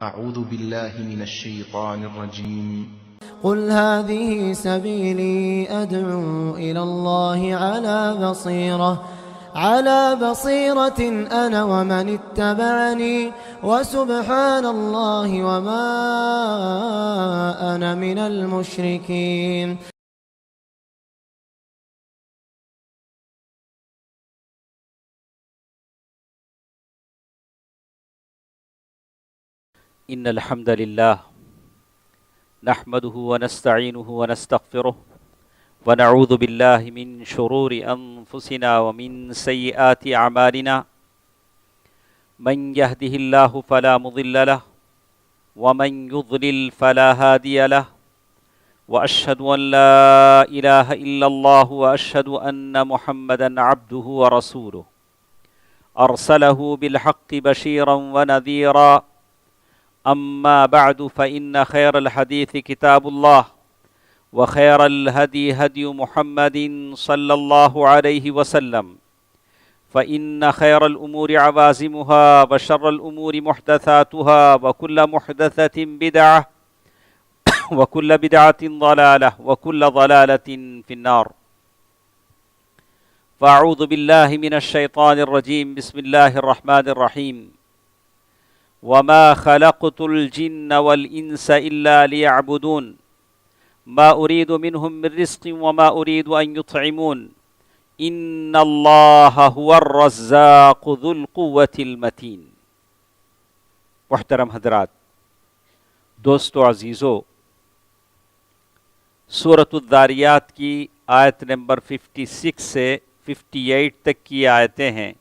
أعوذ بالله من الشيطان الرجيم. قل هذه سبيلي أدعو إلى الله على بصيرة أنا ومن اتبعني وسبحان الله وما أنا من المشركين. إن الحمد لله نحمده ونستعينه ونستغفره ونعوذ بالله من شرور أنفسنا ومن سيئات أعمالنا من يهده الله فلا مضل له ومن يضلل فلا هادي له وأشهد أن لا إله إلا الله وأشهد أن محمدا عبده ورسوله أرسله بالحق بشيرا ونذيرا. أما بعد فإن خير الحديث كتاب الله وخير الهدي هدي محمد صلى الله عليه وسلم فإن خير الأمور عوازمها وشر الأمور محدثاتها وكل محدثة بدعة وكل بدعة ضلالة وكل ضلالة في النار. فأعوذ بالله من الشيطان الرجيم. بسم الله الرحمن الرحيم. وما خلقت الجن والإنس إلا ليعبدون ما أريد منهم من رزق وما أريد أن يطعمون إن الله هو الرزاق ذو القوة المتين. محترم حضرات، دوستو عزیزو، سورۃ الذاریات کی آیت نمبر 56 سے 58 تک کی آیتیں ہیں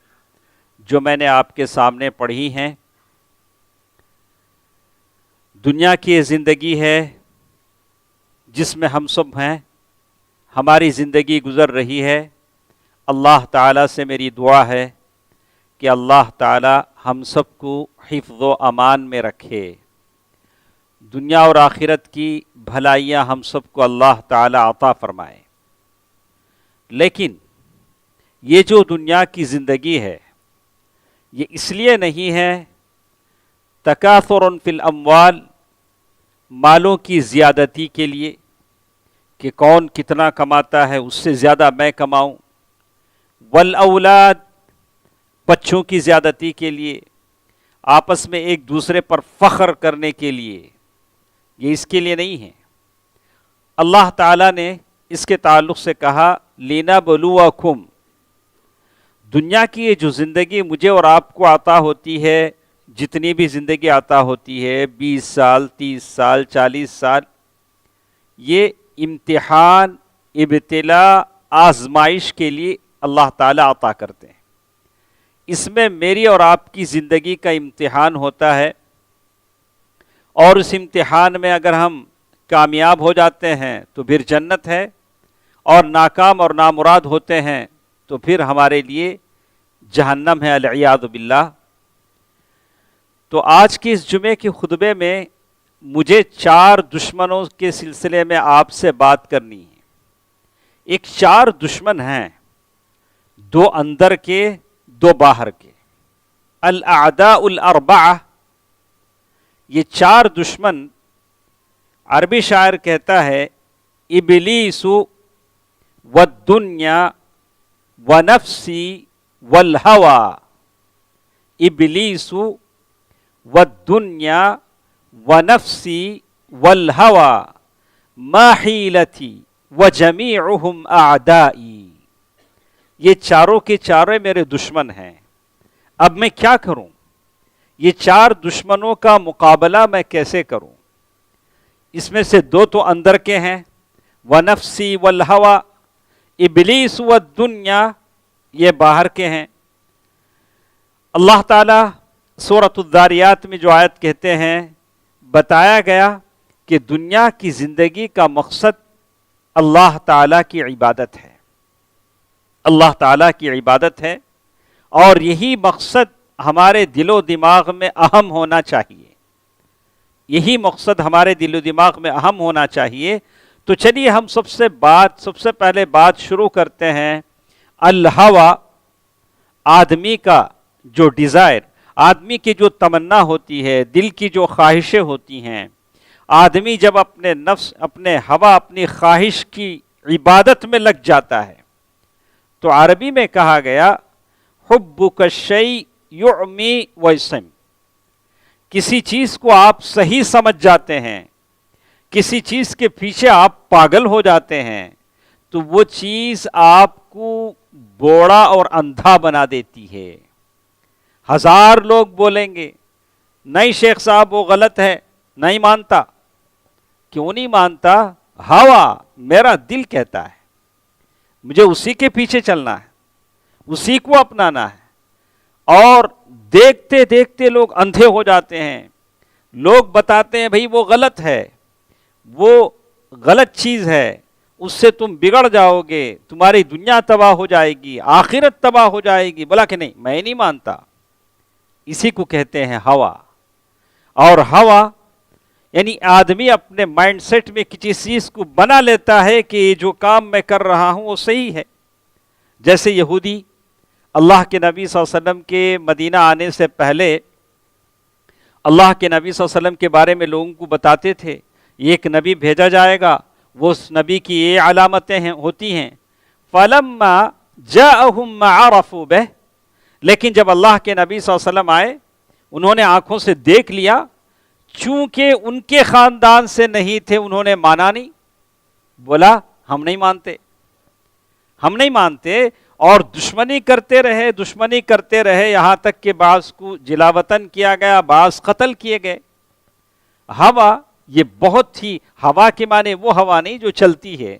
جو میں نے آپ کے سامنے پڑھی ہیں. دنیا کی یہ زندگی ہے جس میں ہم سب ہیں، ہماری زندگی گزر رہی ہے. اللہ تعالیٰ سے میری دعا ہے کہ اللہ تعالیٰ ہم سب کو حفظ و امان میں رکھے. دنیا اور آخرت کی بھلائیاں ہم سب کو اللہ تعالیٰ عطا فرمائے. لیکن یہ جو دنیا کی زندگی ہے یہ اس لیے نہیں ہے تکاثر فی الاموال، مالوں کی زیادتی کے لیے کہ کون کتنا کماتا ہے اس سے زیادہ میں کماؤں، والاولاد، بچوں کی زیادتی کے لیے، آپس میں ایک دوسرے پر فخر کرنے کے لیے. یہ اس کے لیے نہیں ہے. اللہ تعالیٰ نے اس کے تعلق سے کہا لِنَبْلُوَكُمْ. دنیا کی یہ جو زندگی مجھے اور آپ کو عطا ہوتی ہے، جتنی بھی زندگی عطا ہوتی ہے، 20 سال 30 سال 40 سال، یہ امتحان، ابتلاء، آزمائش کے لیے اللہ تعالیٰ عطا کرتے ہیں. اس میں میری اور آپ کی زندگی کا امتحان ہوتا ہے، اور اس امتحان میں اگر ہم کامیاب ہو جاتے ہیں تو پھر جنت ہے، اور ناکام اور نامراد ہوتے ہیں تو پھر ہمارے لیے جہنم ہے، العیاذ باللہ. تو آج کے اس جمعے کے خطبے میں مجھے 4 دشمنوں کے سلسلے میں آپ سے بات کرنی ہے. ایک 4 دشمن ہیں، 2 اندر کے 2 باہر کے، الاعداء الاربعہ. یہ 4 دشمن، عربی شاعر کہتا ہے ابلیس والدنیا ونفسی والہوى. ابلیس والدنیا ونفسی والہوى ما حیلتی وجمیعہم اعدائی. یہ چاروں کے چاروں میرے دشمن ہیں. اب میں کیا کروں؟ یہ 4 دشمنوں کا مقابلہ میں کیسے کروں؟ اس میں سے 2 تو اندر کے ہیں، ونفسی والہوى. ابلیس والدنیا یہ باہر کے ہیں. اللہ تعالیٰ سورۃ الذاریات میں جو آیت کہتے ہیں، بتایا گیا کہ دنیا کی زندگی کا مقصد اللہ تعالیٰ کی عبادت ہے. اللہ تعالیٰ کی عبادت ہے، اور یہی مقصد ہمارے دل و دماغ میں اہم ہونا چاہیے. یہی مقصد ہمارے دل و دماغ میں اہم ہونا چاہیے. تو چلیے ہم سب سے پہلے بات شروع کرتے ہیں. الہوى، آدمی کا جو ڈیزائر، آدمی کی جو تمنا ہوتی ہے، دل کی جو خواہشیں ہوتی ہیں، آدمی جب اپنے نفس، اپنے ہوا، اپنی خواہش کی عبادت میں لگ جاتا ہے تو عربی میں کہا گیا حبک الشیء یعمی ویسم، کسی چیز کو آپ صحیح سمجھ جاتے ہیں، کسی چیز کے پیچھے آپ پاگل ہو جاتے ہیں تو وہ چیز آپ کو بوڑا اور اندھا بنا دیتی ہے۔ ہزار لوگ بولیں گے نہیں شیخ صاحب وہ غلط ہے، نہیں مانتا۔ کیوں نہیں مانتا؟ ہوا، میرا دل کہتا ہے، مجھے اسی کے پیچھے چلنا ہے، اسی کو اپنانا ہے، اور دیکھتے دیکھتے لوگ اندھے ہو جاتے ہیں۔ لوگ بتاتے ہیں بھئی وہ غلط ہے، وہ غلط چیز ہے، اس سے تم بگڑ جاؤ گے، تمہاری دنیا تباہ ہو جائے گی، آخرت تباہ ہو جائے گی، بولا کہ نہیں میں نہیں مانتا۔ اسی کو کہتے ہیں ہوا۔ اور ہوا یعنی آدمی اپنے مائنڈ سیٹ میں کسی چیز کو بنا لیتا ہے کہ یہ جو کام میں کر رہا ہوں وہ صحیح ہے۔ جیسے یہودی اللہ کے نبی صلی اللہ علیہ وسلم کے مدینہ آنے سے پہلے اللہ کے نبی صلی اللہ علیہ وسلم کے بارے میں لوگوں کو بتاتے تھے ایک نبی بھیجا جائے گا، وہ اس نبی کی یہ علامتیں ہوتی ہیں۔ فَلَمَّا جَاءَهُمْ مَا عَرَفُوا بِهِ، لیکن جب اللہ کے نبی صلی اللہ علیہ وسلم آئے، انہوں نے آنکھوں سے دیکھ لیا، چونکہ ان کے خاندان سے نہیں تھے انہوں نے مانا نہیں، بولا ہم نہیں مانتے، ہم نہیں مانتے، اور دشمنی کرتے رہے، دشمنی کرتے رہے، یہاں تک کہ بعض کو جلا وطن کیا گیا، بعض قتل کیے گئے۔ ہوا یہ بہت ہی، ہوا کے معنی وہ ہوا نہیں جو چلتی ہے،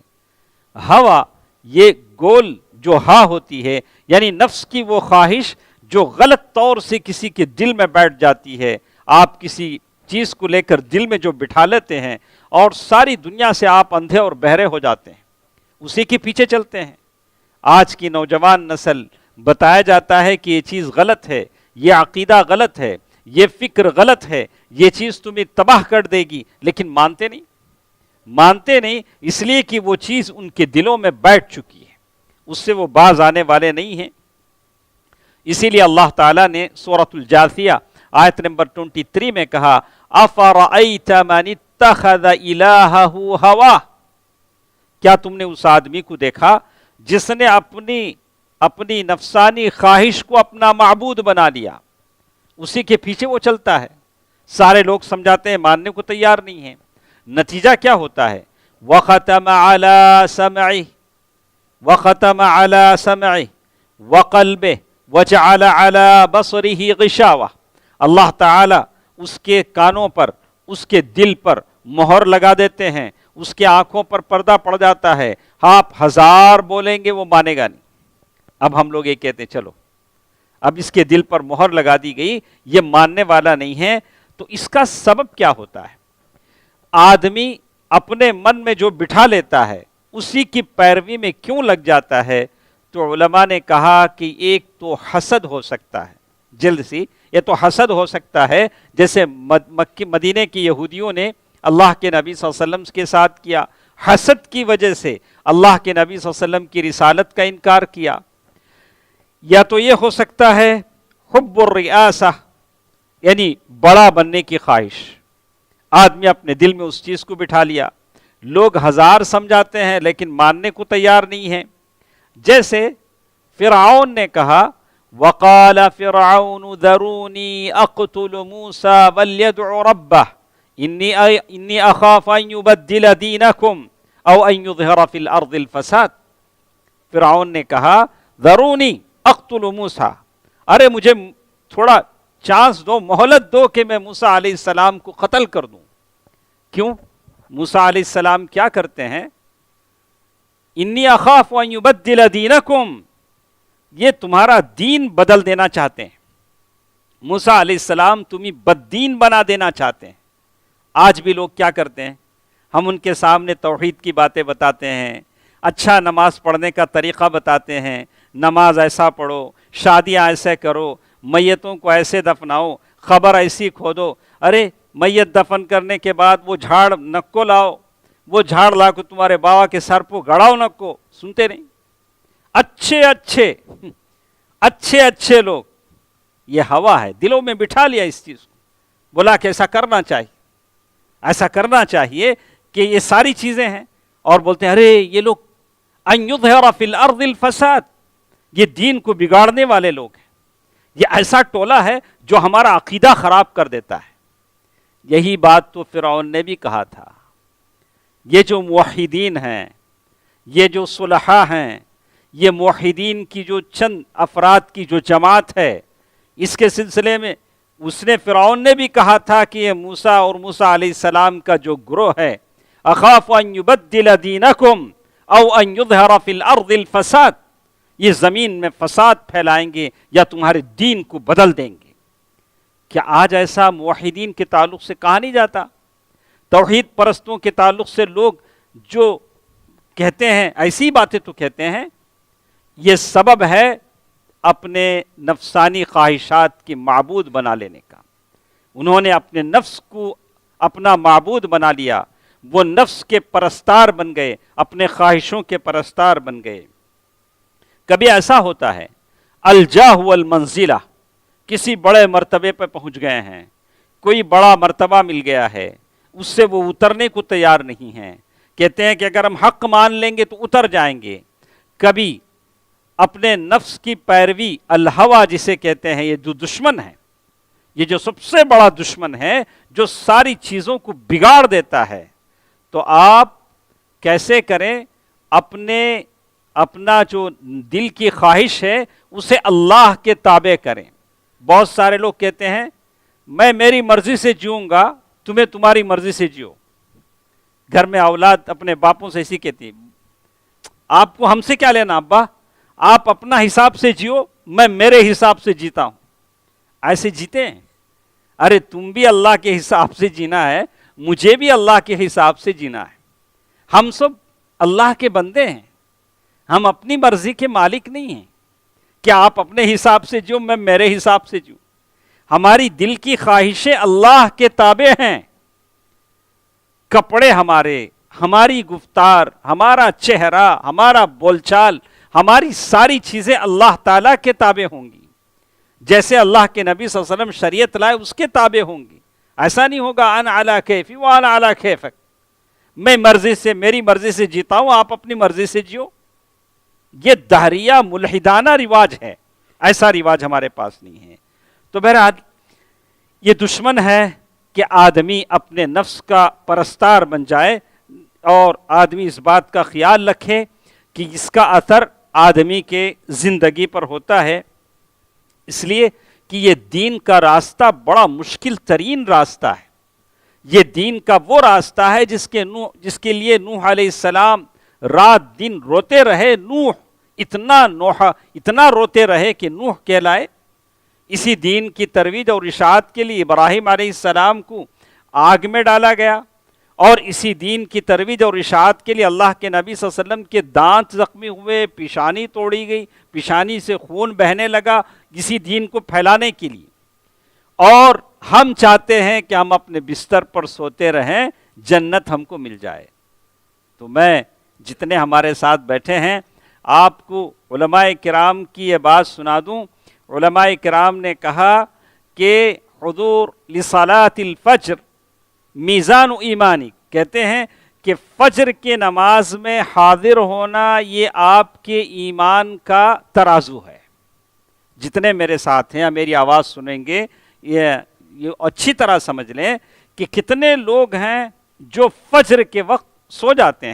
ہوا یہ گول جو ہا ہوتی ہے، یعنی نفس کی وہ خواہش جو غلط طور سے کسی کے دل میں بیٹھ جاتی ہے۔ آپ کسی چیز کو لے کر دل میں جو بٹھا لیتے ہیں اور ساری دنیا سے آپ اندھے اور بہرے ہو جاتے ہیں، اسی کے پیچھے چلتے ہیں۔ آج کی نوجوان نسل بتایا جاتا ہے کہ یہ چیز غلط ہے، یہ عقیدہ غلط ہے، یہ فکر غلط ہے، یہ چیز تمہیں تباہ کر دے گی، لیکن مانتے نہیں، مانتے نہیں، اس لیے کہ وہ چیز ان کے دلوں میں بیٹھ چکی ہے، اس سے وہ باز آنے والے نہیں ہیں۔ اسی لیے اللہ تعالیٰ نے سورۃ الجاثیہ آیت نمبر 23 میں کہا افرأیت من اتخذ الہہ ہوا، کیا تم نے اس آدمی کو دیکھا جس نے اپنی نفسانی خواہش کو اپنا معبود بنا لیا، اسی کے پیچھے وہ چلتا ہے۔ سارے لوگ سمجھاتے ہیں، ماننے کو تیار نہیں ہیں۔ نتیجہ کیا ہوتا ہے؟ وختم علی سمعہ، وختم علی سمعہ وقلبہ وجعل علی بصرہ غشاوہ، اللہ تعالی اس کے کانوں پر، اس کے دل پر مہر لگا دیتے ہیں، اس کے آنکھوں پر پردہ پڑ جاتا ہے، آپ ہزار بولیں گے وہ مانے گا نہیں۔ اب ہم لوگ یہ کہتے ہیں چلو اب اس کے دل پر مہر لگا دی گئی، یہ ماننے والا نہیں ہے۔ تو اس کا سبب کیا ہوتا ہے؟ آدمی اپنے من میں جو بٹھا لیتا ہے اسی کی پیروی میں کیوں لگ جاتا ہے؟ تو علماء نے کہا کہ ایک تو حسد ہو سکتا ہے، جلد سی یہ تو حسد ہو سکتا ہے، جیسے مدینے کی یہودیوں نے اللہ کے نبی صلی اللہ علیہ وسلم کے ساتھ کیا، حسد کی وجہ سے اللہ کے نبی صلی اللہ علیہ وسلم کی رسالت کا انکار کیا۔ یا تو یہ ہو سکتا ہے حب الریاسہ، یعنی بڑا بننے کی خواہش، آدمی اپنے دل میں اس چیز کو بٹھا لیا، لوگ ہزار سمجھاتے ہیں لیکن ماننے کو تیار نہیں ہیں۔ جیسے فرعون نے کہا وقال فرعون ذرونی اقتل موسیٰ ولیدع ربہ انی اخاف ان یبدل دینکم او ان یظہر فی الارض الفساد۔ فرعون نے کہا ذرونی اقتل موسیٰ، ارے مجھے تھوڑا چانس دو، مہلت دو کہ میں موسیٰ علیہ السلام کو قتل کر دوں۔ کیوں؟ موسیٰ علیہ السلام کیا کرتے ہیں؟ انی اخاف ان یبدل دینکم، یہ تمہارا دین بدل دینا چاہتے ہیں۔ موسیٰ علیہ السلام تمہیں بددین بنا دینا چاہتے ہیں۔ آج بھی لوگ کیا کرتے ہیں؟ ہم ان کے سامنے توحید کی باتیں بتاتے ہیں، اچھا نماز پڑھنے کا طریقہ بتاتے ہیں، نماز ایسا پڑھو، شادیاں ایسے کرو، میتوں کو ایسے دفناؤ، خبر ایسی کھودو، ارے میت دفن کرنے کے بعد وہ جھاڑ نکو لاؤ، وہ جھاڑ لا کے تمہارے بابا کے سر پہ گڑاؤ نکو، سنتے نہیں؟ اچھے اچھے لوگ یہ ہوا ہے، دلوں میں بٹھا لیا اس چیز کو، بولا کہ ایسا کرنا چاہیے، ایسا کرنا چاہیے کہ یہ ساری چیزیں ہیں، اور بولتے ہیں ارے یہ لوگ ان یظہر فی الارض الفساد، یہ دین کو بگاڑنے والے لوگ ہیں، یہ ایسا ٹولہ ہے جو ہمارا عقیدہ خراب کر دیتا ہے۔ یہی بات تو فرعون نے بھی کہا تھا۔ یہ جو موحدین ہیں، یہ جو صلحاء ہیں، یہ موحدین کی جو چند افراد کی جو جماعت ہے، اس کے سلسلے میں اس نے فرعون نے بھی کہا تھا کہ یہ موسیٰ اور موسیٰ علیہ السلام کا جو گروہ ہے، اخاف ان یبدل دینکم او ان یظہر فی الارض الفساد، یہ زمین میں فساد پھیلائیں گے یا تمہارے دین کو بدل دیں گے۔ کیا آج ایسا موحدین کے تعلق سے کہا نہیں جاتا؟ توحید پرستوں کے تعلق سے لوگ جو کہتے ہیں ایسی باتیں تو کہتے ہیں، یہ سبب ہے اپنے نفسانی خواہشات کی معبود بنا لینے کا۔ انہوں نے اپنے نفس کو اپنا معبود بنا لیا، وہ نفس کے پرستار بن گئے، اپنے خواہشوں کے پرستار بن گئے۔ کبھی ایسا ہوتا ہے الجاہ والمنزلہ، کسی بڑے مرتبے پہ پہنچ گئے ہیں، کوئی بڑا مرتبہ مل گیا ہے، اس سے وہ اترنے کو تیار نہیں ہیں، کہتے ہیں کہ اگر ہم حق مان لیں گے تو اتر جائیں گے۔ کبھی اپنے نفس کی پیروی، الہویٰ جسے کہتے ہیں، یہ جو دشمن ہے، یہ جو سب سے بڑا دشمن ہے جو ساری چیزوں کو بگاڑ دیتا ہے، تو آپ کیسے کریں؟ اپنا جو دل کی خواہش ہے اسے اللہ کے تابع کریں۔ بہت سارے لوگ کہتے ہیں میں میری مرضی سے جیوں گا، تمہیں تمہاری مرضی سے جیو۔ گھر میں اولاد اپنے باپوں سے ایسی کہتی ہے، آپ کو ہم سے کیا لینا ابا، آپ اپنا حساب سے جیو، میں میرے حساب سے جیتا ہوں۔ ایسے جیتے ہیں؟ ارے تم بھی اللہ کے حساب سے جینا ہے، مجھے بھی اللہ کے حساب سے جینا ہے۔ ہم سب اللہ کے بندے ہیں، ہم اپنی مرضی کے مالک نہیں ہیں۔ کیا آپ اپنے حساب سے جیو، میں میرے حساب سے جیوں؟ ہماری دل کی خواہشیں اللہ کے تابع ہیں۔ کپڑے ہمارے، ہماری گفتار، ہمارا چہرہ، ہمارا بول چال، ہماری ساری چیزیں اللہ تعالیٰ کے تابع ہوں گی۔ جیسے اللہ کے نبی صلی اللہ علیہ وسلم شریعت لائے اس کے تابع ہوں گی۔ ایسا نہیں ہوگا انا علی کیفی وانا علی کیفک، میں مرضی سے، میری مرضی سے جیتا ہوں، آپ اپنی مرضی سے جیو۔ یہ دہریہ ملحدانہ رواج ہے، ایسا رواج ہمارے پاس نہیں ہے۔ تو بہرحال یہ دشمن ہے کہ آدمی اپنے نفس کا پرستار بن جائے، اور آدمی اس بات کا خیال رکھے کہ اس کا اثر آدمی کے زندگی پر ہوتا ہے، اس لیے کہ یہ دین کا راستہ بڑا مشکل ترین راستہ ہے۔ یہ دین کا وہ راستہ ہے جس کے لیے نوح علیہ السلام رات دن روتے رہے۔ نوح اتنا روتے رہے کہ نوح کہلائے۔ اسی دین کی ترویج اور اشاعت کے لیے ابراہیم علیہ السلام کو آگ میں ڈالا گیا، اور اسی دین کی ترویج اور اشاعت کے لیے اللہ کے نبی صلی اللہ علیہ وسلم کے دانت زخمی ہوئے، پیشانی توڑی گئی، پیشانی سے خون بہنے لگا، اسی دین کو پھیلانے کے لیے۔ اور ہم چاہتے ہیں کہ ہم اپنے بستر پر سوتے رہیں، جنت ہم کو مل جائے۔ تو میں جتنے ہمارے ساتھ بیٹھے ہیں آپ کو علماء کرام کی یہ بات سنا دوں۔ علماء کرام نے کہا کہ حضور لصلاۃ الفجر میزان ایمانی، کہتے ہیں کہ فجر کے نماز میں حاضر ہونا یہ آپ کے ایمان کا ترازو ہے۔ جتنے میرے ساتھ ہیں یا میری آواز سنیں گے، یہ اچھی طرح سمجھ لیں کہ کتنے لوگ ہیں جو فجر کے وقت سو جاتے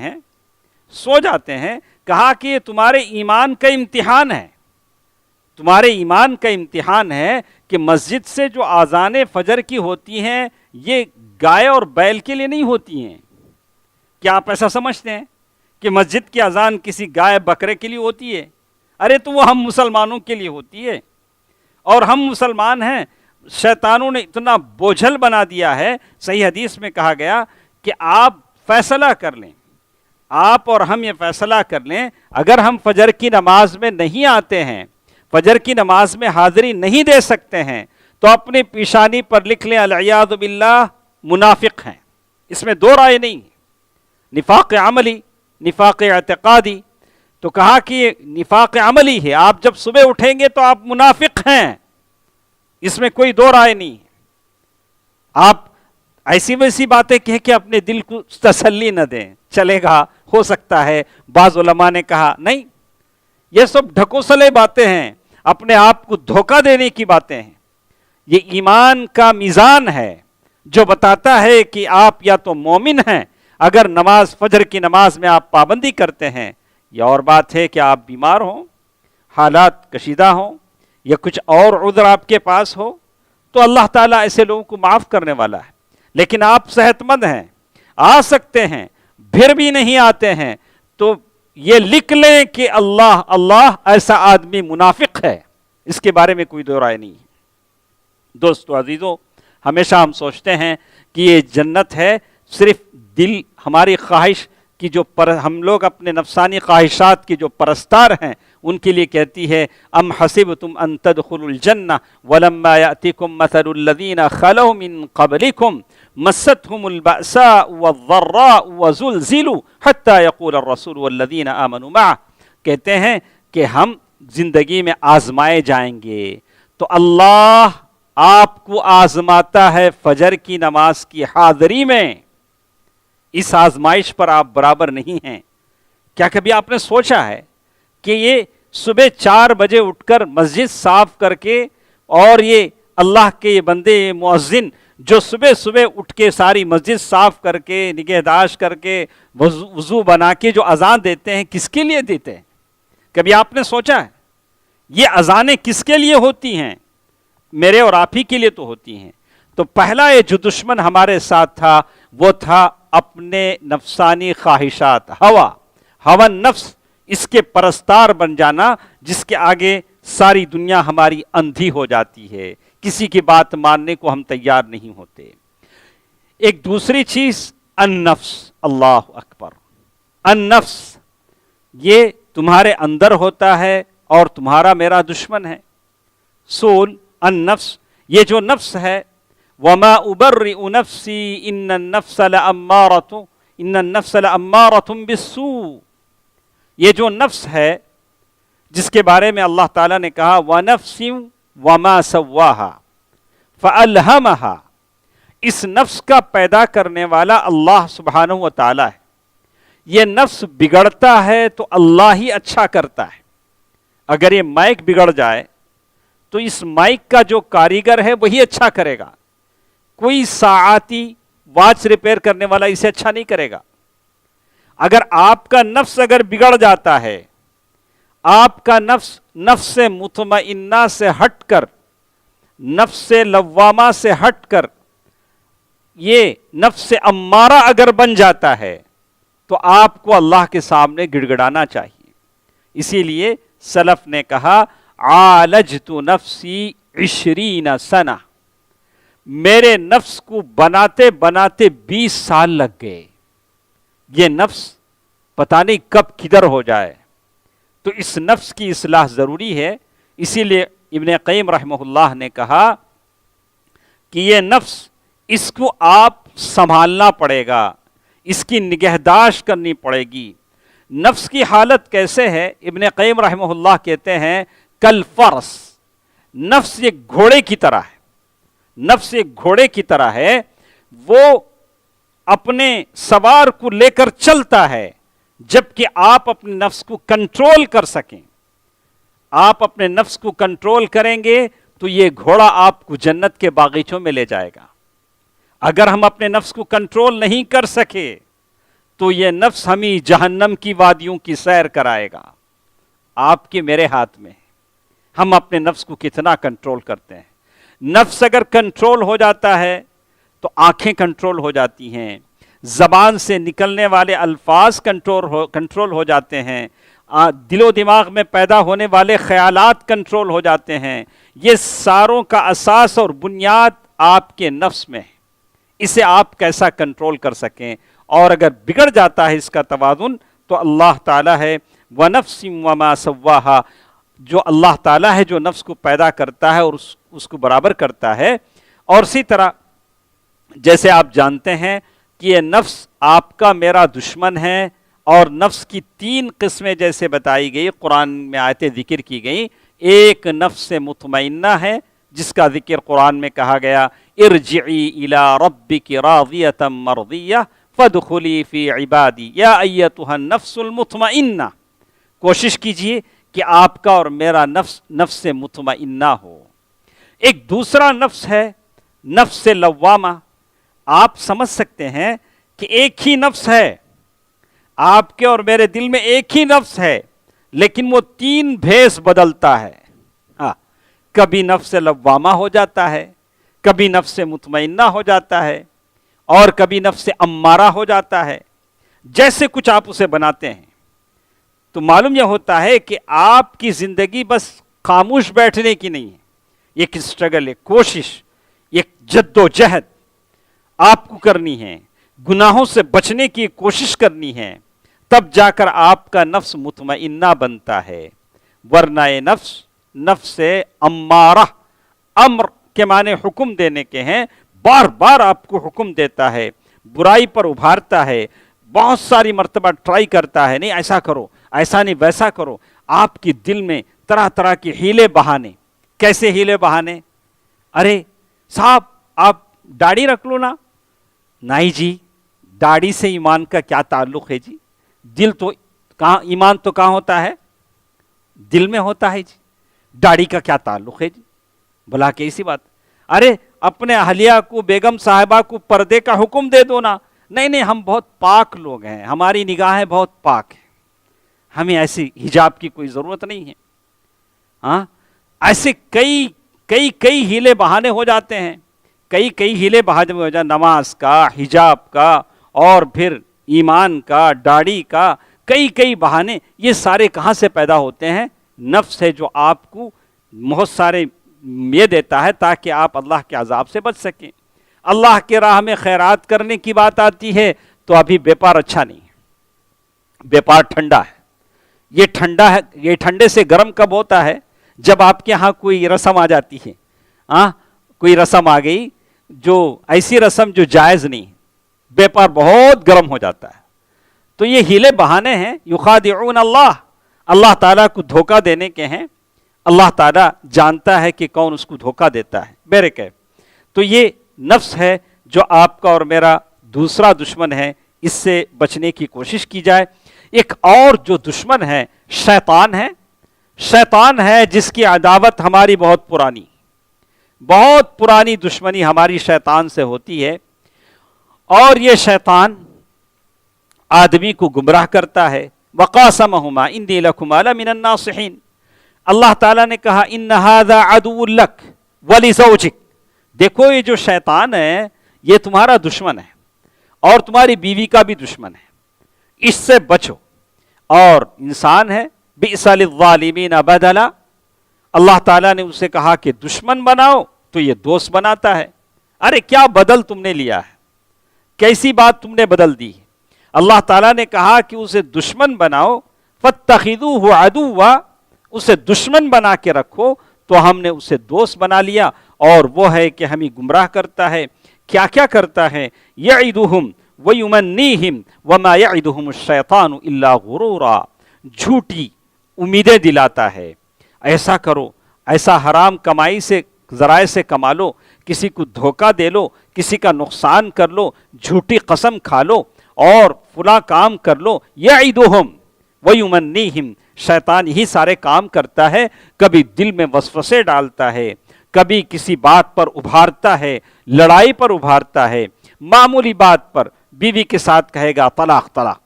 ہیں۔ کہا کہ یہ تمہارے ایمان کا امتحان ہے، تمہارے ایمان کا امتحان ہے کہ مسجد سے جو آذان فجر کی ہوتی ہیں یہ گائے اور بیل کے لیے نہیں ہوتی ہیں۔ کیا آپ ایسا سمجھتے ہیں کہ مسجد کی اذان کسی گائے بکرے کے لیے ہوتی ہے؟ ارے تو وہ ہم مسلمانوں کے لیے ہوتی ہے، اور ہم مسلمان ہیں۔ شیطانوں نے اتنا بوجھل بنا دیا ہے، صحیح حدیث میں کہا گیا کہ آپ فیصلہ کر لیں، آپ اور ہم یہ فیصلہ کر لیں، اگر ہم فجر کی نماز میں نہیں آتے ہیں، فجر کی نماز میں حاضری نہیں دے سکتے ہیں، تو اپنی پیشانی پر لکھ لیں العیاذ باللہ منافق ہیں۔ اس میں دو رائے نہیں، نفاق عملی، نفاق اعتقادی۔ تو کہا کہ یہ نفاق عملی ہے، آپ جب صبح اٹھیں گے تو آپ منافق ہیں، اس میں کوئی دو رائے نہیں. آپ ایسی ویسی باتیں کہہ کے اپنے دل کو تسلی نہ دیں. چلے گا، ہو سکتا ہے. بعض علماء نے کہا نہیں، یہ سب ڈھکوسلے باتیں ہیں، اپنے آپ کو دھوکہ دینے کی باتیں ہیں. یہ ایمان کا میزان ہے جو بتاتا ہے کہ آپ یا تو مومن ہیں اگر نماز فجر کی نماز میں آپ پابندی کرتے ہیں، یا اور بات ہے کہ آپ بیمار ہوں، حالات کشیدہ ہوں، یا کچھ اور عذر آپ کے پاس ہو، تو اللہ تعالیٰ ایسے لوگوں کو معاف کرنے والا ہے. لیکن آپ صحت مند ہیں، آ سکتے ہیں، پھر بھی نہیں آتے ہیں، تو یہ لکھ لیں کہ اللہ ایسا آدمی منافق ہے. اس کے بارے میں کوئی دو رائے نہیں ہے. دوستو عزیزو، ہمیشہ ہم سوچتے ہیں کہ یہ جنت ہے صرف دل ہماری خواہش کی، جو ہم لوگ اپنے نفسانی خواہشات کی جو پرستار ہیں ان کے لیے کہتی ہے ام حسبتم ان تدخلوا الجنہ ولما یأتکم مثل الذین خلوا من قبلکم مستهم البأساء والضراء وزلزلوا حتى يقول الرسول والذین آمنوا معه. کہتے ہیں کہ ہم زندگی میں آزمائے جائیں گے، تو اللہ آپ کو آزماتا ہے فجر کی نماز کی حاضری میں. اس آزمائش پر آپ برابر نہیں ہیں. کیا کبھی آپ نے سوچا ہے کہ یہ صبح 4 بجے اٹھ کر مسجد صاف کر کے، اور یہ اللہ کے یہ بندے مؤذن جو صبح اٹھ کے ساری مسجد صاف کر کے، نگہداشت کر کے، وضو بنا کے جو اذان دیتے ہیں، کس کے لیے دیتے ہیں؟ کبھی آپ نے سوچا ہے یہ اذانیں کس کے لیے ہوتی ہیں؟ میرے اور آپ ہی کے لیے تو ہوتی ہیں. تو پہلا یہ جو دشمن ہمارے ساتھ تھا وہ تھا اپنے نفسانی خواہشات، ہوا نفس، اس کے پرستار بن جانا، جس کے آگے ساری دنیا ہماری اندھی ہو جاتی ہے، کسی کی بات ماننے کو ہم تیار نہیں ہوتے. ایک دوسری چیز النفس. اللہ اکبر. النفس یہ تمہارے اندر ہوتا ہے اور تمہارا میرا دشمن ہے. سول النفس، یہ جو نفس ہے، وما ابرئ نفسی ان النفس لامارۃ بالسوء، یہ جو نفس ہے جس کے بارے میں اللہ تعالیٰ نے کہا وَنَفْسٍ وَمَا سَوَّاهَا فَأَلْهَمَهَا، اس نفس کا پیدا کرنے والا اللہ سبحانہ و تعالیٰ ہے. یہ نفس بگڑتا ہے تو اللہ ہی اچھا کرتا ہے. اگر یہ مائک بگڑ جائے تو اس مائک کا جو کاریگر ہے وہی اچھا کرے گا. کوئی ساعتی واچ ریپیئر کرنے والا اسے اچھا نہیں کرے گا. اگر آپ کا نفس اگر بگڑ جاتا ہے، آپ کا نفس مطمئنہ سے ہٹ کر، نفس لوامہ سے ہٹ کر یہ نفس امارہ اگر بن جاتا ہے تو آپ کو اللہ کے سامنے گڑ گڑانا چاہیے. اسی لیے سلف نے کہا عالجت نفسی 20 سنہ، میرے نفس کو بناتے بناتے 20 سال لگ گئے. یہ نفس پتہ نہیں کب کدھر ہو جائے. تو اس نفس کی اصلاح ضروری ہے. اسی لیے ابن قیم رحمہ اللہ نے کہا کہ یہ نفس، اس کو آپ سنبھالنا پڑے گا، اس کی نگہداشت کرنی پڑے گی. نفس کی حالت کیسے ہے؟ ابن قیم رحمہ اللہ کہتے ہیں کل فرس، نفس ایک گھوڑے کی طرح ہے. نفس ایک گھوڑے کی طرح ہے، وہ اپنے سوار کو لے کر چلتا ہے. جبکہ آپ اپنے نفس کو کنٹرول کر سکیں، آپ اپنے نفس کو کنٹرول کریں گے تو یہ گھوڑا آپ کو جنت کے باغیچوں میں لے جائے گا. اگر ہم اپنے نفس کو کنٹرول نہیں کر سکے تو یہ نفس ہمیں جہنم کی وادیوں کی سیر کرائے گا. آپ کے میرے ہاتھ میں ہم اپنے نفس کو کتنا کنٹرول کرتے ہیں. نفس اگر کنٹرول ہو جاتا ہے تو آنکھیں کنٹرول ہو جاتی ہیں، زبان سے نکلنے والے الفاظ کنٹرول ہو جاتے ہیں، دل و دماغ میں پیدا ہونے والے خیالات کنٹرول ہو جاتے ہیں. یہ ساروں کا اساس اور بنیاد آپ کے نفس میں ہے. اسے آپ کیسا کنٹرول کر سکیں. اور اگر بگڑ جاتا ہے اس کا توازن تو اللہ تعالیٰ ہے وَنَفْسٍ وَمَا سَوَّاهَا، جو اللہ تعالیٰ ہے جو نفس کو پیدا کرتا ہے اور اس کو برابر کرتا ہے. اور اسی طرح جیسے آپ جانتے ہیں کہ یہ نفس آپ کا میرا دشمن ہے، اور نفس کی 3 قسمیں جیسے بتائی گئی، قرآن میں آیتیں ذکر کی گئی. ایک نفس مطمئنہ ہے جس کا ذکر قرآن میں کہا گیا، ارجعی الی ربک راضیۃ مرضیہ فادخلی فی عبادی یا ایتھا النفس المطمئنہ۔ کوشش کیجئے کہ آپ کا اور میرا نفس مطمئنہ ہو۔ ایک دوسرا نفس ہے نفس لوامہ۔ آپ سمجھ سکتے ہیں کہ ایک ہی نفس ہے، آپ کے اور میرے دل میں ایک ہی نفس ہے، لیکن وہ 3 بھیس بدلتا ہے۔ کبھی نفس لوامہ ہو جاتا ہے، کبھی نفس مطمئنہ ہو جاتا ہے، اور کبھی نفس امارہ ہو جاتا ہے۔ جیسے کچھ آپ اسے بناتے ہیں تو معلوم یہ ہوتا ہے کہ آپ کی زندگی بس خاموش بیٹھنے کی نہیں ہے، ایک اسٹرگل، ایک کوشش، ایک جد و جہد آپ کو کرنی ہے، گناہوں سے بچنے کی کوشش کرنی ہے، تب جا کر آپ کا نفس مطمئنہ بنتا ہے۔ ورنہ یہ نفس امارہ، امر کے معنی حکم دینے کے ہیں، بار بار آپ کو حکم دیتا ہے، برائی پر ابھارتا ہے، بہت ساری مرتبہ ٹرائی کرتا ہے، نہیں ایسا کرو، ایسا نہیں ویسا کرو۔ آپ کی دل میں طرح طرح کی ہیلے بہانے۔ کیسے ہیلے بہانے؟ ارے صاحب آپ داڑھی رکھ لو نا۔ نہیں جی، داڑھی سے ایمان کا کیا تعلق ہے جی؟ دل تو کہاں، ایمان تو کہاں ہوتا ہے؟ دل میں ہوتا ہے جی، داڑھی کا کیا تعلق ہے جی؟ بلا کیسی بات؟ ارے اپنے اہلیہ کو، بیگم صاحبہ کو پردے کا حکم دے دو نا۔ نہیں ہم بہت پاک لوگ ہیں، ہماری نگاہیں بہت پاک ہیں، ہمیں ایسی حجاب کی کوئی ضرورت نہیں ہے۔ ہاں، ایسے کئی ہیلے بہانے ہو جاتے ہیں، کئی ہیلے بہانے ہو جاتے ہیں، نماز کا، حجاب کا، اور پھر ایمان کا، داڑھی کا، کئی بہانے۔ یہ سارے کہاں سے پیدا ہوتے ہیں؟ نفس ہے جو آپ کو بہت سارے یہ دیتا ہے تاکہ آپ اللہ کے عذاب سے بچ سکیں۔ اللہ کے راہ میں خیرات کرنے کی بات آتی ہے تو ابھی بیپار اچھا نہیں ہے، بیپار ٹھنڈا ہے۔ یہ ٹھنڈا ہے، یہ ٹھنڈے سے گرم کب ہوتا ہے؟ جب آپ کے ہاں کوئی رسم آ جاتی ہے، کوئی رسم آ گئی جو ایسی رسم جو جائز نہیں، بیپار بہت گرم ہو جاتا ہے۔ تو یہ ہیلے بہانے ہیں، یخادعون اللہ، اللہ تعالیٰ کو دھوکہ دینے کے ہیں۔ اللہ تعالیٰ جانتا ہے کہ کون اس کو دھوکہ دیتا ہے۔ بیرکے تو یہ نفس ہے جو آپ کا اور میرا دوسرا دشمن ہے، اس سے بچنے کی کوشش کی جائے۔ ایک اور جو دشمن ہے شیطان ہے۔ شیطان ہے جس کی عداوت ہماری بہت پرانی دشمنی ہماری شیطان سے ہوتی ہے، اور یہ شیطان آدمی کو گمراہ کرتا ہے۔ وقاسمہما انی لکما لمن الناصحین، اللہ تعالیٰ نے کہا ان ھذا عدو لک ولزوجک، دیکھو یہ جو شیطان ہے یہ تمہارا دشمن ہے اور تمہاری بیوی کا بھی دشمن ہے، اس سے بچو۔ اور انسان ہے بئس للظالمین بدلا، اللہ تعالیٰ نے اسے کہا کہ دشمن بناؤ تو یہ دوست بناتا ہے۔ ارے کیا بدل تم نے لیا ہے، کیسی بات تم نے بدل دی ہے؟ اللہ تعالیٰ نے کہا کہ اسے دشمن بناؤ، فاتخذوہ عدوا، اسے دشمن بنا کے رکھو، تو ہم نے اسے دوست بنا لیا، اور وہ ہے کہ ہمیں گمراہ کرتا ہے۔ کیا کیا کرتا ہے؟ یعدہم ویمنیہم وما یعدہم الشیطان الا غرورا، جھوٹی امیدیں دلاتا ہے، ایسا کرو، ایسا حرام کمائی سے ذرائع سے کما لو، کسی کو دھوکہ دے لو، کسی کا نقصان کر لو، جھوٹی قسم کھا لو، اور فلاں کام کر لو۔ یعدہم ویمنیہم، شیطان یہی سارے کام کرتا ہے، کبھی دل میں وسوسے ڈالتا ہے، کبھی کسی بات پر ابھارتا ہے، لڑائی پر ابھارتا ہے، معمولی بات پر بیوی کے ساتھ کہے گا طلاق طلاق،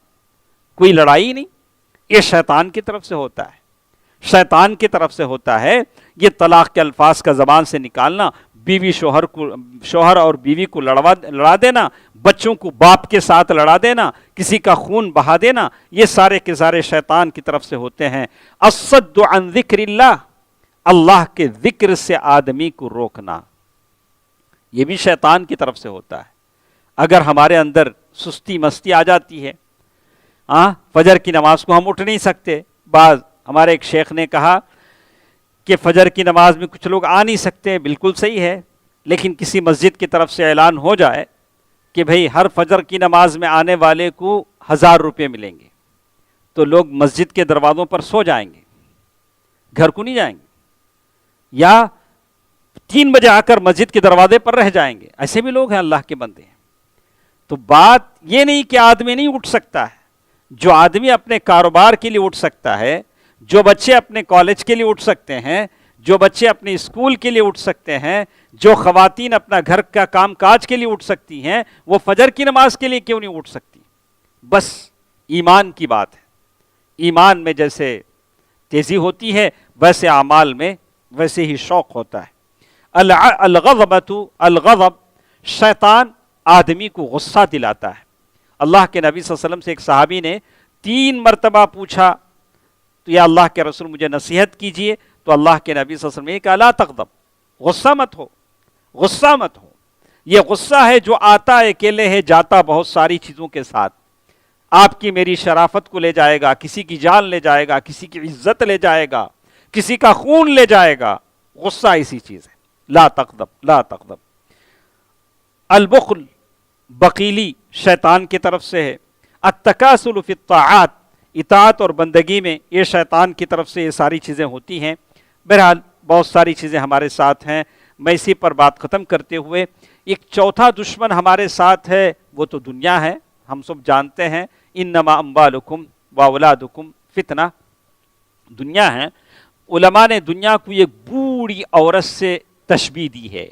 کوئی لڑائی نہیں، یہ شیطان کی طرف سے ہوتا ہے، شیطان کی طرف سے ہوتا ہے۔ یہ طلاق کے الفاظ کا زبان سے نکالنا، بیوی شوہر اور بیوی کو لڑا دینا، بچوں کو باپ کے ساتھ لڑا دینا، کسی کا خون بہا دینا، یہ سارے کے سارے شیطان کی طرف سے ہوتے ہیں۔ الصد عن ذکر اللہ، اللہ کے ذکر سے آدمی کو روکنا، یہ بھی شیطان کی طرف سے ہوتا ہے۔ اگر ہمارے اندر سستی مستی آ جاتی ہے، فجر کی نماز کو ہم اٹھ نہیں سکتے، بعض ہمارے ایک شیخ نے کہا کہ فجر کی نماز میں کچھ لوگ آ نہیں سکتے، بالکل صحیح ہے، لیکن کسی مسجد کی طرف سے اعلان ہو جائے کہ بھئی ہر فجر کی نماز میں آنے والے کو 1000 روپے ملیں گے، تو لوگ مسجد کے دروازوں پر سو جائیں گے، گھر کو نہیں جائیں گے، یا 3 بجے آ کر مسجد کے دروازے پر رہ جائیں گے. ایسے بھی لوگ ہیں، اللہ کے بندے ہیں. تو بات یہ نہیں کہ آدمی نہیں اٹھ سکتا ہے. جو آدمی اپنے کاروبار کے لیے اٹھ سکتا ہے، جو بچے اپنے کالج کے لیے اٹھ سکتے ہیں، جو بچے اپنے اسکول کے لیے اٹھ سکتے ہیں، جو خواتین اپنا گھر کا کام کاج کے لیے اٹھ سکتی ہیں، وہ فجر کی نماز کے لیے کیوں نہیں اٹھ سکتی؟ بس ایمان کی بات ہے. ایمان میں جیسے تیزی ہوتی ہے، ویسے اعمال میں ویسے ہی شوق ہوتا ہے. الغضب، شیطان آدمی کو غصہ دلاتا ہے. اللہ کے نبی صلی اللہ علیہ وسلم سے ایک صحابی نے 3 مرتبہ پوچھا تو یا اللہ کے رسول مجھے نصیحت کیجئے، تو اللہ کے نبی صلی اللہ علیہ وسلم نے کہا لا تغضب، غصہ مت ہو، غصہ مت ہو. یہ غصہ ہے جو آتا اکیلے ہے، جاتا بہت ساری چیزوں کے ساتھ. آپ کی میری شرافت کو لے جائے گا، کسی کی جان لے جائے گا، کسی کی عزت لے جائے گا، کسی کا خون لے جائے گا. غصہ ایسی چیز ہے. لا تغضب، لا تغضب. البخل، بخیلی شیطان کی طرف سے ہے. التکاسل فی الطاعات، اطاعت اور بندگی میں یہ شیطان کی طرف سے یہ ساری چیزیں ہوتی ہیں. بہرحال بہت ساری چیزیں ہمارے ساتھ ہیں. میں اسی پر بات ختم کرتے ہوئے، ایک چوتھا دشمن ہمارے ساتھ ہے، وہ تو دنیا ہے. ہم سب جانتے ہیں انما اموالکم واولادکم فتنہ، دنیا ہے. علماء نے دنیا کو ایک بوڑھی عورت سے تشبیہ دی ہے،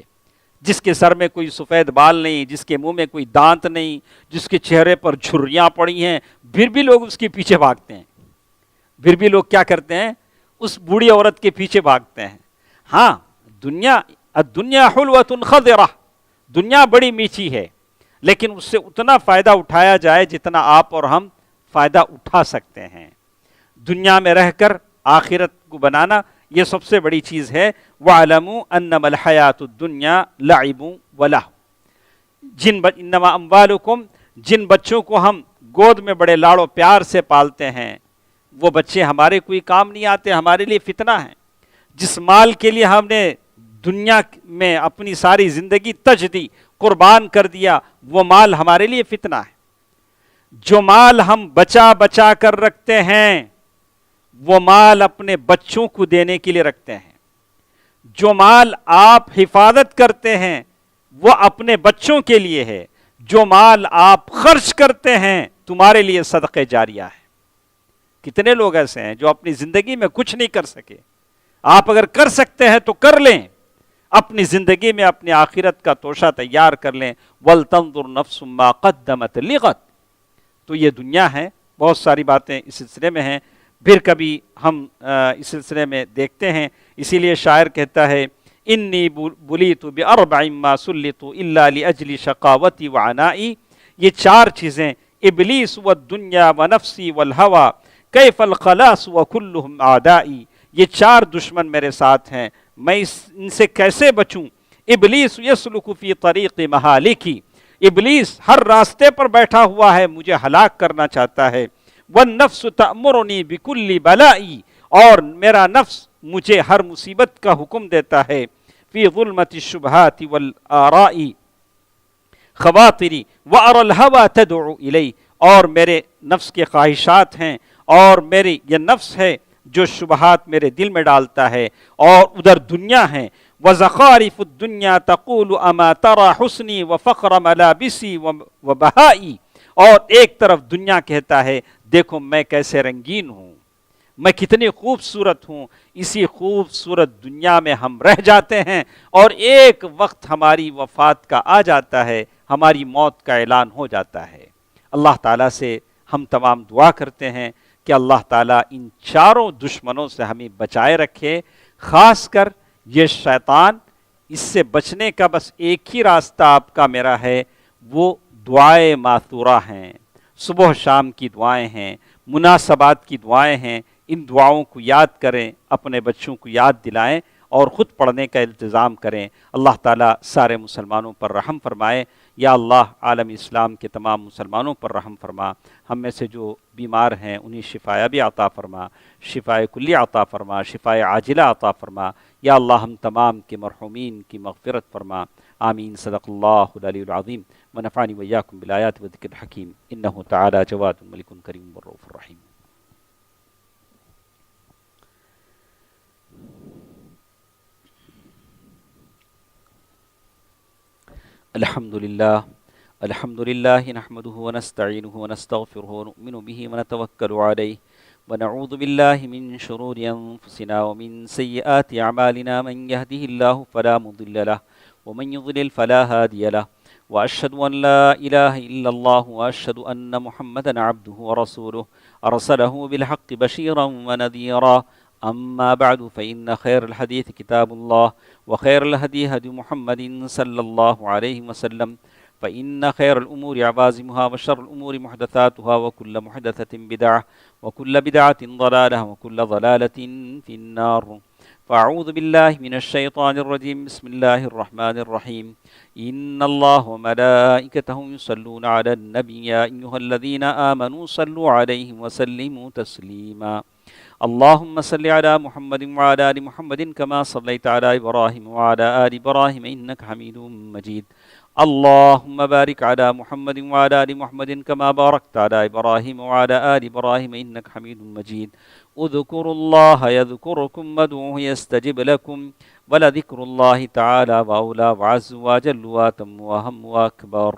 جس کے سر میں کوئی سفید بال نہیں، جس کے منہ میں کوئی دانت نہیں، جس کے چہرے پر جھریاں پڑی ہیں، پھر بھی لوگ اس کے پیچھے بھاگتے ہیں. پھر بھی لوگ کیا کرتے ہیں؟ اس بوڑھی عورت کے پیچھے بھاگتے ہیں. ہاں، الدنیا حلوۃ خضرہ، دنیا بڑی میٹھی ہے، لیکن اس سے اتنا فائدہ اٹھایا جائے جتنا آپ اور ہم فائدہ اٹھا سکتے ہیں. دنیا میں رہ کر آخرت کو بنانا یہ سب سے بڑی چیز ہے. وَاعْلَمُوا أَنَّمَا الْحَيَاةُ الدُّنْيَا لَعِبٌ وَلَهْوٌ. انما اموالکم، جن بچوں کو ہم گود میں بڑے لاڑ و پیار سے پالتے ہیں، وہ بچے ہمارے کوئی کام نہیں آتے، ہمارے لیے فتنہ ہیں. جس مال کے لیے ہم نے دنیا میں اپنی ساری زندگی تج دی، قربان کر دیا، وہ مال ہمارے لیے فتنہ ہے. جو مال ہم بچا بچا کر رکھتے ہیں، وہ مال اپنے بچوں کو دینے کے لیے رکھتے ہیں. جو مال آپ حفاظت کرتے ہیں وہ اپنے بچوں کے لیے ہے. جو مال آپ خرچ کرتے ہیں تمہارے لیے صدقہ جاریہ ہے. کتنے لوگ ایسے ہیں جو اپنی زندگی میں کچھ نہیں کر سکے؟ آپ اگر کر سکتے ہیں تو کر لیں، اپنی زندگی میں اپنی آخرت کا توشہ تیار کر لیں. وَلْتَنظُرْ نَفْسٌ مَا قَدَّمَتْ لِغَدٍ. تو یہ دنیا ہے، بہت ساری باتیں اس سلسلے میں ہیں، پھر کبھی ہم اس سلسلے میں دیکھتے ہیں. اسی لیے شاعر کہتا ہے انی بلیت باربع ما سلط الا لاجل شقاوتی وعنائی. یہ 4 چیزیں، ابلیس والدنیا ونفسی والہوى کیف الخلاص وکلہم اعدائی. یہ 4 دشمن میرے ساتھ ہیں، میں ان سے کیسے بچوں؟ ابلیس یسلک فی طریق مہالکی، ابلیس ہر راستے پر بیٹھا ہوا ہے، مجھے ہلاک کرنا چاہتا ہے. والنفس تأمرنی بکل بلائی، اور میرا نفس مجھے ہر مصیبت کا حکم دیتا ہے. فی ظلمت الشبہات والآرائی خواطری وأری الہوى تدعو الی. اور میرے نفس کے خواہشات ہیں، اور میری یہ نفس ہے جو شبہات میرے دل میں ڈالتا ہے، اور ادھر دنیا ہے. وزخارف الدنیا تقول اما ترى حسنی وفخر ملابسی وبہائی. اور ایک طرف دنیا کہتا ہے دیکھو میں کیسے رنگین ہوں، میں کتنی خوبصورت ہوں. اسی خوبصورت دنیا میں ہم رہ جاتے ہیں، اور ایک وقت ہماری وفات کا آ جاتا ہے، ہماری موت کا اعلان ہو جاتا ہے. اللہ تعالیٰ سے ہم تمام دعا کرتے ہیں کہ اللہ تعالیٰ ان 4 دشمنوں سے ہمیں بچائے رکھے. خاص کر یہ شیطان، اس سے بچنے کا بس ایک ہی راستہ آپ کا میرا ہے، وہ دعائیں ماثورہ ہیں، صبح شام کی دعائیں ہیں، مناسبات کی دعائیں ہیں. ان دعاؤں کو یاد کریں، اپنے بچوں کو یاد دلائیں، اور خود پڑھنے کا التزام کریں. اللہ تعالیٰ سارے مسلمانوں پر رحم فرمائے. یا اللہ عالم اسلام کے تمام مسلمانوں پر رحم فرما. ہم میں سے جو بیمار ہیں انہیں شفا بھی عطا فرما، شفا کلی عطا فرما، شفا عاجلہ عطا فرما. یا اللہ ہم تمام کے مرحومین کی مغفرت فرما. آمین. صدق اللہ العلی العظیم. ونفعنی وإياكم بالآیات والذکر الحکیم. انہ تعالی جواد ملک کریم والرؤوف الرحیم. الحمد لله نحمده ونستعينه ونستغفره ونؤمن به ونتوكل عليه ونعوذ بالله من شرور أنفسنا ومن سيئات أعمالنا من يهده الله فلا مضل له ومن يضلل فلا هادي له وأشهد أن لا إله إلا الله وأشهد أن محمدا عبده ورسوله أرسله بالحق بشيرا ونذيرا أما بعد فإن خير الحديث كتاب الله وخير الهدي هدي محمد صلى الله عليه وسلم فإن خير الأمور عوازمها وشر الأمور محدثاتها وكل محدثة بدعة وكل بدعة ضلالة وكل ضلالة في النار فأعوذ بالله من الشيطان الرجيم بسم الله الرحمن الرحيم إن الله وملائكته يصلون على النبي يا أيها الذين آمنوا صلوا عليه وسلموا تسليما اللهم صل على محمد وعلى آل محمد كما صليت على إبراهيم وعلى آل إبراهيم إنك حميد مجيد اللهم بارك على محمد وعلى آل محمد كما باركت على إبراهيم وعلى آل إبراهيم إنك حميد مجيد اذكروا الله يذكركم وادعوه يستجب لكم ولذكر الله تعالى وأولى وعز وجل وأتم وأهم وأكبر